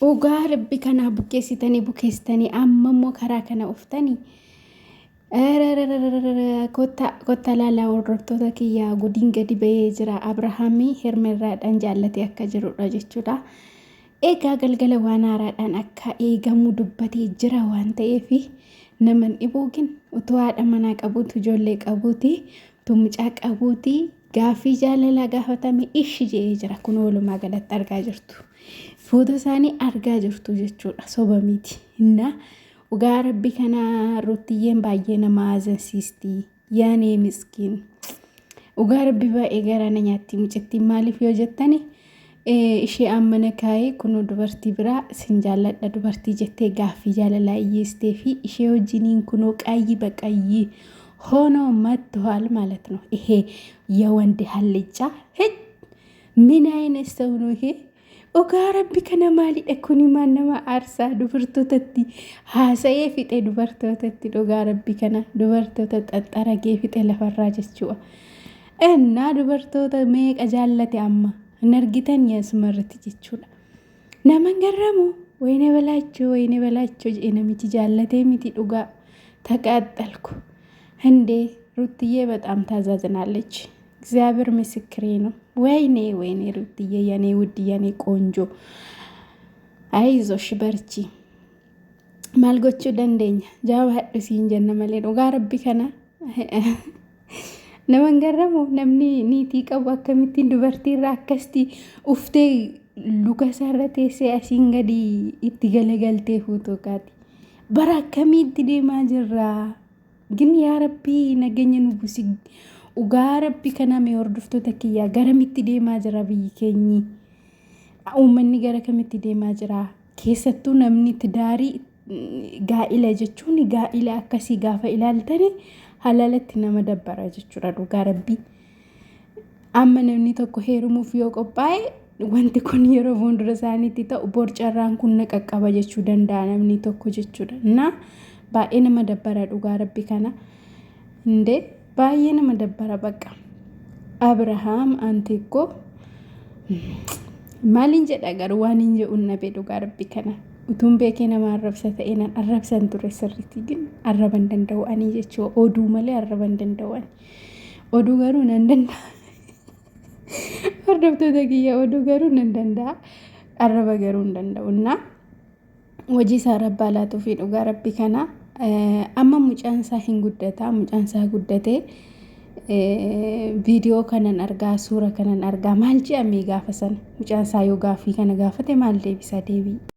Dhugaa rabbi kana bukeessitanii ammammoo karaa kana uftanii kotta laalaa hordoftoota kiyyaa gudiin gadi ba'ee jira. Abrahaamii Hermerraadhaan jaallatee akka jirudha jechuudha. Egaa galgala waan haaraadhaan akka eegamu dubbatee jira waan ta'eef naman dhibuugin utuu haadha manaa qabuutu ijoollee qabuuti utuu mucaa qabuuti gaaffii jaalalaa gaafatame ishi jedhee jira. Kun walumaa galatti argaa jirtu. Footoo isaanii argaa jirtu jechuudha. Soba miti. Dhugaa rabbi kana Ruutiyyeen baay'ee nama ajaa'ibsiisti. Yaani miskiin. Dhugaa rabbi baay'ee garaan nyaatti mucattiin maaliif yoo jettani ishee ammana kaayee kun dubartii biraa sin jaalladha dubartii jettee gaaffii jaalalaa iyyeestee fi ishee wajjiniin kunoo qayyii baqayyii ሆኖ መጥቷል ማለት ነው። ይሄ የወንድ ሀልጫ ምን አይነት ሰው ነው ይሄ? Dhugaa rabbi kana maalidha kuni nama aarsaa dubartootatti haasa'ee fixe dubartootatti dhugaa rabbi kana dubartoota xaxxaragee fixe lafarraa jechuudha. Innaa dubartoota meeqa jaallate amma hin argitan yeessumarratti jechuudha. Nama garramu wayne balaachoo jedhe namichi jaallatee miti dhugaa ተቃጠልኩ እንዴ ሩትዬ በጣም ታዛዝናለች። እግዚአብሔር ምስክሬ ነው። ወይኔ ሩትዬ የኔ ውድ የኔ ቆንጆ አይዞሽ በርቺ ማልጎቹ ደንደኛ ጃባዱ ሲንጀነ መሌ dhugaa rabbi kana naman garramu namni niitii qabu akkamittiin dubartiirraa akkasti uftee luka isaarra teessee asiin gadi itti galagaltee fuutoo kaati. Bara akkamitti deemaa jirraa? Gin yaa rabbii nageenya nu busi. Dhugaa rabbi kana mee hordoftoota kiyyaa garamitti deemaa jira biyyi keenyi? Uummanni gara kamitti deemaa jira? Keessattuu namni tidaarii gaa'ila jechuun gaa'ila akkasii gaafa ilaaltani halalatti nama dabbara jechuudha dhugaa rabbii. Amma namni tokko heerumuuf yoo qophaa'e wanti kun yeroo fuuldura isaaniitti ta'u borcarraan kun na qaqqaba jechuu danda'a namni tokko jechuudha. Baay'ee nama dabbara dhugaa rabbi kana. Indee baay'ee nama dabbara baqa. Abrahaam antiikoo maaliin jedha garuu waan hin jedhuun nabe dhugaa rabbi kana. Utuun beekee nama arrabsa ta'ee nan arrabsan ture sirriitti gin arraban danda'u ani jechuudha. Oduu malee arraban danda'u ani. Oduu garuu nan danda'a. Hordoftoota kiyya oduu garuu nan danda'a. Arraba garuu hin danda'u. Hojii isaa rabbaa laatuu fi dhugaa rabbi kana amma mucaan isaa hin guddata. Mucaan isaa guddatee viidiyoo kanan argaa suura kanan argaa maal jedhamee gaafa sana mucaan isaa yoo gaaffii kana gaafate maal deebisa deebii?